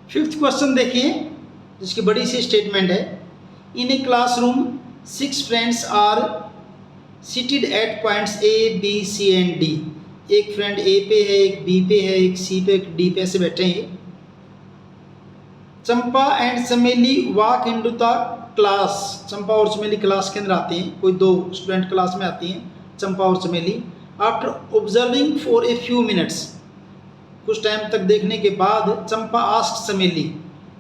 Fifth question देखिए, जिसकी बड़ी सी स्टेटमेंट है। In a classroom 6 friends are seated at points A B C and D. एक फ्रेंड ए पे है, एक बी पे है, एक सी पे, एक डी पे, ऐसे बैठे हैं। चंपा एंड चमेली वॉक इनटू द क्लास। चंपा और चमेली क्लास के अंदर आते हैं, कोई दो स्टूडेंट क्लास में आती हैं, चंपा और चमेली। After observing for a few minutes, कुछ टाइम तक देखने के बाद चंपा आस्क चमेली,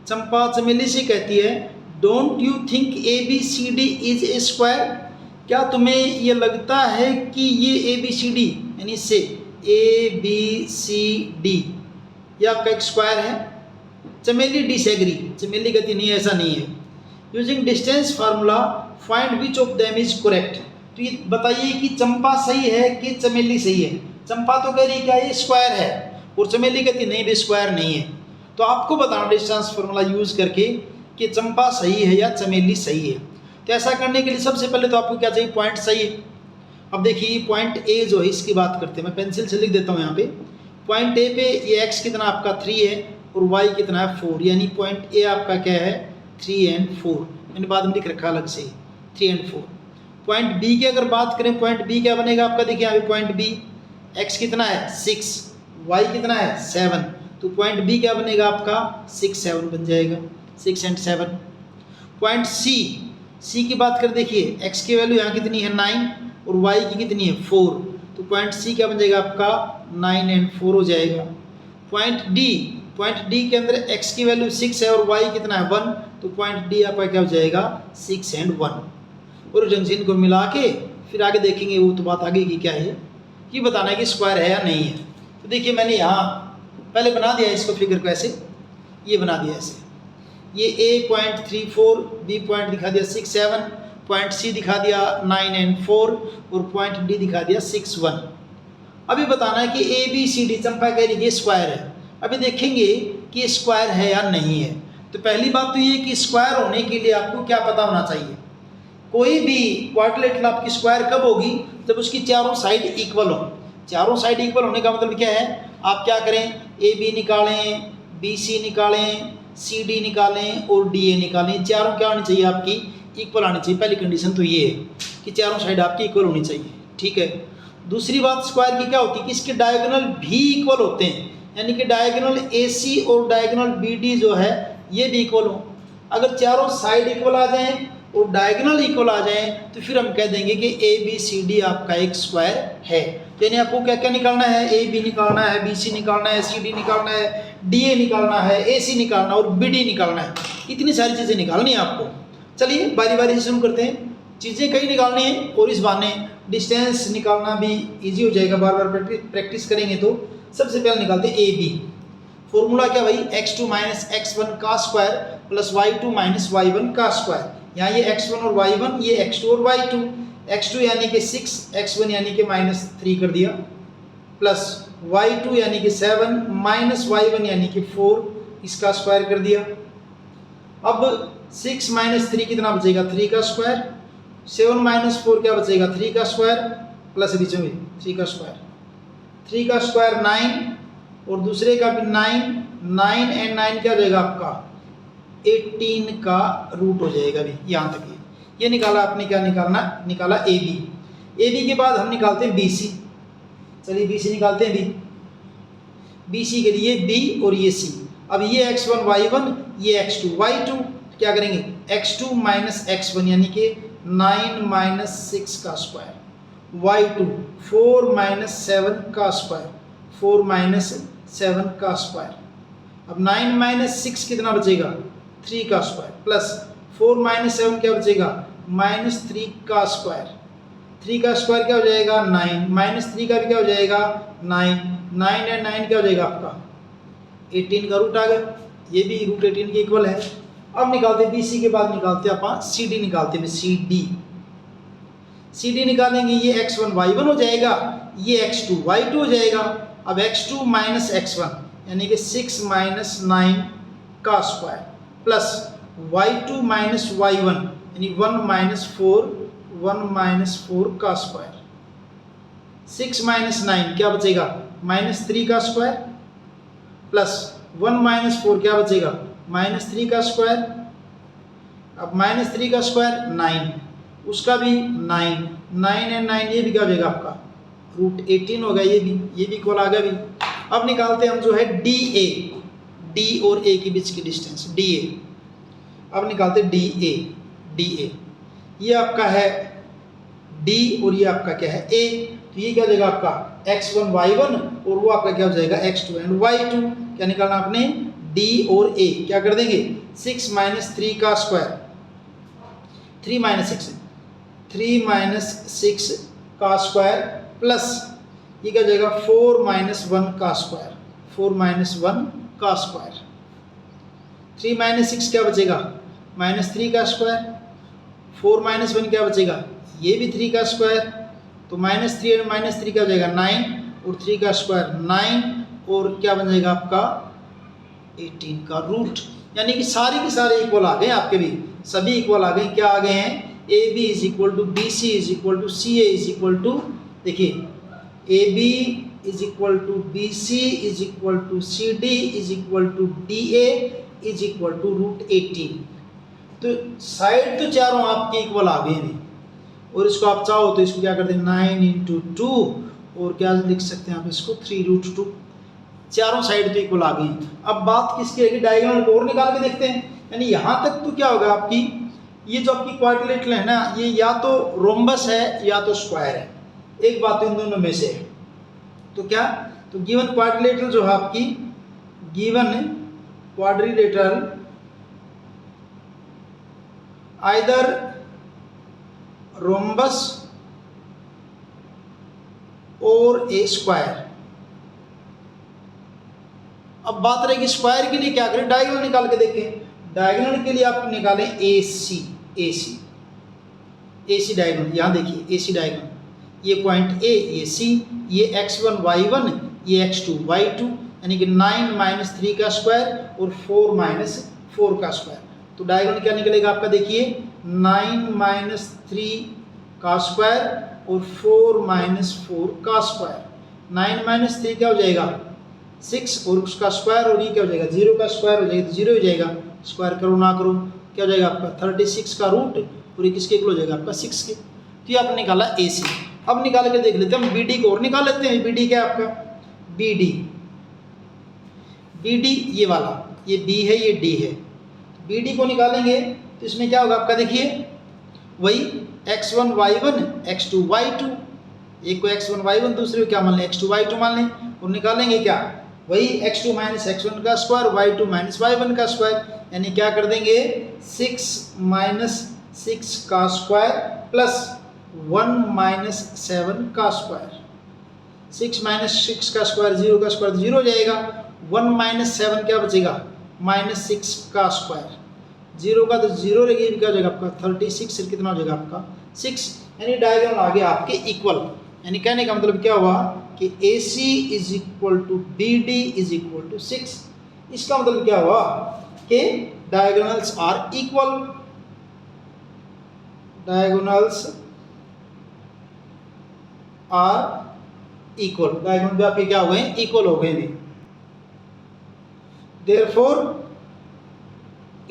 चंपा चमेली से कहती है, don't you think A B C D is a square. क्या तुम्हें ये लगता है कि ये ए बी सी डी यानी से ए बी सी डी ये आपका एक स्क्वायर है। चमेली डिसएग्री, चमेली कहती नहीं ऐसा नहीं है। Using distance formula find which of them is correct. तो ये बताइए कि चंपा सही है कि चमेली सही है। चंपा तो कह रही क्या ये स्क्वायर है, और चमेली कहती नहीं भी स्क्वायर नहीं है। तो आपको बताना डिस्टेंस फार्मूला यूज करके कि चंपा सही है या चमेली सही है। तो ऐसा करने के लिए सबसे पहले तो आपको क्या चाहिए, पॉइंट चाहिए। अब देखिए पॉइंट ए जो है इसकी बात करते हैं, मैं पेंसिल से लिख देता हूँ यहाँ पे। पॉइंट ए पे ये एक्स कितना आपका 3 है और वाई कितना है 4, यानी पॉइंट ए आपका क्या है 3 and 4। मैंने बाद में लिख रखा अलग से 3 and 4। पॉइंट बी की अगर बात करें, पॉइंट बी क्या बनेगा आपका, देखिए यहाँ पे पॉइंट बी एक्स कितना है 6, वाई कितना है 7, तो पॉइंट बी क्या बनेगा आपका 6 7 बन जाएगा, 6 and 7। पॉइंट सी की बात करें, देखिए एक्स की वैल्यू यहाँ कितनी है 9 और वाई की कितनी है 4, तो पॉइंट सी क्या बन जाएगा आपका 9 and 4 हो जाएगा। पॉइंट डी के अंदर एक्स की वैल्यू 6 है और वाई कितना है 1, तो पॉइंट डी आपका क्या हो जाएगा 6 and 1। और जंक्शन को मिला के फिर आगे देखेंगे, वो तो बात आगे की क्या है, ये बताना है कि स्क्वायर है या नहीं है। तो देखिए मैंने यहाँ पहले बना दिया इसको, फिगर को ऐसे ये बना दिया ऐसे, ये ए पॉइंट 3 4, बी पॉइंट दिखा दिया 6 7, पॉइंट सी दिखा दिया 9 and 4 और पॉइंट डी दिखा दिया 6 1। अभी बताना है कि ए बी सी डी, चंपा कह रही है स्क्वायर है। अभी देखेंगे कि स्क्वायर है या नहीं है। तो पहली बात तो ये कि स्क्वायर होने के लिए आपको क्या पता होना चाहिए, कोई भी क्वाड्रिलेटरल आपकी स्क्वायर कब होगी, जब उसकी चारों साइड इक्वल हो। चारों साइड इक्वल होने का मतलब क्या है, आप क्या करें, ए बी निकालें, बी सी निकालें, सी डी निकालें और डी ए निकालें। चारों क्या होनी चाहिए आपकी इक्वल आनी चाहिए। पहली कंडीशन तो ये है कि चारों साइड आपकी इक्वल होनी चाहिए, ठीक है। दूसरी बात स्क्वायर की क्या होती है कि इसके डायगोनल भी इक्वल होते हैं, यानी कि डायगोनल ए सी और डायगोनल बी डी जो है ये भी इक्वल हो। अगर चारों साइड इक्वल आ जाएं और डायगोनल इक्वल आ जाएं तो फिर हम कह देंगे कि ए बी सी डी आपका एक स्क्वायर है। यानी आपको क्या क्या निकालना है, ए बी निकालना है, बी सी निकालना है, सी डी निकालना है, डी ए निकालना है, ए सी निकालना है और बी डी निकालना है। इतनी सारी चीज़ें निकालनी है आपको। चलिए बारी बारी से शुरू करते हैं। चीज़ें कई निकालनी है और इस बहाने डिस्टेंस निकालना भी ईजी हो जाएगा, बार बार प्रैक्टिस करेंगे। तो सबसे पहले निकालते हैं ए बी। फॉर्मूला क्या भाई, x2 माइनस x1 का square plus y2 minus y1 का स्क्वायर। यहाँ ये x1 और y1, ये x2 और y2। x2 यानी कि 6, x1 यानी कि -3 कर दिया, प्लस y2 यानी कि 7 माइनस y1 यानी कि 4, इसका स्क्वायर कर दिया। अब 6 माइनस 3 कितना बचेगा, 3 का स्क्वायर। 7 माइनस 4 क्या बचेगा, 3 का स्क्वायर, प्लस बीच में 3 का स्क्वायर। 3 का स्क्वायर 9 और दूसरे का भी 9 and 9 क्या हो जाएगा आपका 18 का रूट हो जाएगा भी। यहाँ तक ये निकाला आपने, क्या निकालना, निकाला ए बी। ए बी के बाद हम निकालते हैं बी सी। चलिए बी सी निकालते हैं। बी सी के लिए बी और ये सी। अब ये x1 y1, ये x2 y2, क्या करेंगे x2 माइनस x1 यानी कि 9 माइनस 6 का स्क्वायर, y2 4 माइनस 7 का स्क्वायर, 4 माइनस 7 का स्क्वायर। अब 9 माइनस 6 कितना बचेगा, 3 का स्क्वायर, प्लस 4 माइनस 7 क्या बचेगा, -3 का स्क्वायर। 3 का स्क्वायर क्या हो जाएगा 9, -3 का भी क्या हो जाएगा 9, 9 and 9 क्या हो जाएगा आपका 18 का रूट आ गया। ये भी रूट 18 के इक्वल है। अब निकालते हैं बी सी के बाद निकालते हैं अपन सी डी, निकालते हैं सी डी। सी डी निकालेंगे, ये x1 y1 हो जाएगा, ये x2 y2 हो जाएगा। अब x2 माइनस x1 यानी कि 6 माइनस 9 का square, plus y2 minus y1 यानी 1 माइनस 4 का स्क्वायर। 6 माइनस 9 क्या बचेगा, -3 का स्क्वायर, प्लस 1 माइनस 4 क्या बचेगा, -3 का स्क्वायर। अब -3 का स्क्वायर 9, उसका भी 9, 9 एंड 9 ये भी क्या हो जाएगा आपका √18 होगा, ये भी इक्वल आ गया भी। अब निकालते हैं हम जो है DA, D और A के बीच की डिस्टेंस DA। अब निकालते हैं DA, ये आपका है D और ये आपका क्या है A। तो ये क्या हो जाएगा आपका x1 y1 और वो आपका क्या हो जाएगा x2 एंड y2। क्या निकालना आपने, D और A क्या कर देंगे, 6 - 3 का स्क्वायर, 3 - 6 का स्क्वायर प्लस ये क्या हो जाएगा 4 - 1 का स्क्वायर, 4 - 1 का स्क्वायर। 3 - 6 क्या बचेगा, -3 का स्क्वायर। 4 - 1 क्या बचेगा, ये भी 3 का स्क्वायर। तो -3 और -3 क्या हो जाएगा 9 और 3 का स्क्वायर 9 और क्या बन जाएगा आपका 18 का रूट। यानी कि सारी की सारे इक्वल आ गए आपके भी, सभी इक्वल आ गए। क्या आ गए हैं, AB = BC = CA = देखिए AB = BC = CD = DA √18। तो साइड तो चारों आपके इक्वल आ गए हैं। और इसको आप चाहो तो इसको क्या कर दें 9 × 2 और क्या लिख सकते हैं आप इसको 3√2। चारों साइड तो इक्वल आ गई। अब बात किसकी है कि डायगोनल को और निकाल के देखते हैं। यानी यहाँ तक तो क्या होगा आपकी, ये जो आपकी क्वाड्रिलेटरल है ना, ये या तो रोम्बस है या तो स्क्वायर है, एक बात इन दोनों में से है। तो क्या, तो गिवन क्वाड्रिलेटरल जो है आपकी, गिवन क्वाड्रिलेटरल आइदर रोम्बस और ए स्क्वायर। अब बात रहेगी स्क्वायर के लिए क्या करें, डायगोनल निकाल के देखें। डायगोनल के लिए आप निकालें AC डायगोनल। यहाँ देखिए AC डायगोनल, ये पॉइंट A, ये C, ये x1 y1, ये x2 y2, यानी कि 9 - 3 का स्क्वायर और 4 - 4 का स्क्वायर। तो डायगोनल क्या निकलेगा आपका, देखिए 9 - 3 का स्क्वायर और 4 - 4 का स्क्वायर। 9 - 3 क्या हो जाएगा 6 और उसका स्क्वायर, और ये क्या हो जाएगा 0 का स्क्वायर हो जाएगा, तो 0 हो जाएगा। स्क्वायर करो ना करो क्या हो जाएगा आपका 36 का रूट, और ये किसके इक्वल हो जाएगा आपका 6 के। तो ये आपने निकाला AC। अब निकाल के देख लेते हैं हम BD को, और निकाल लेते हैं। BD क्या है आपका, BD ये वाला, ये B है ये D है। BD को निकालेंगे तो इसमें क्या होगा आपका, देखिए वही x1 y1 x2 y2, एक को x1 y1 दूसरे को क्या मान लें x2 y2 मान लें, और निकालेंगे क्या वही x2 - x1 का स्क्वायर y2 - y1 का स्क्वायर, यानी क्या कर देंगे 6 - 6 का स्क्वायर प्लस 1 - 7 का स्क्वायर। 6 - 6 का स्क्वायर 0 का स्क्वायर 0 हो जाएगा। 1 - 7 क्या बचेगा -6 का स्क्वायर, 0 का तो 0 रहेगी, क्या हो जाएगा आपका 36 से कितना हो जाएगा आपका 6। यानी डायगोनल आ गया आपके इक्वल। यानी कहने का मतलब क्या हुआ कि AC = BD = 6। इसका मतलब क्या हुआ कि diagonals are equal, diagonals are equal, diagonal भी आपके क्या हो गए इक्वल हो गए भी। Therefore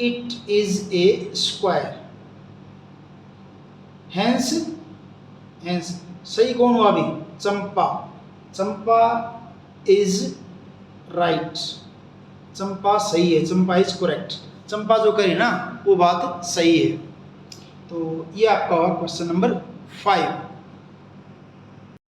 it is a square. Hence सही कौन हुआ अभी, चंपा इज राइट, चंपा सही है, चंपा इज करेक्ट। चंपा जो करे ना वो बात सही है। तो ये आपका हुआ क्वेश्चन नंबर 5।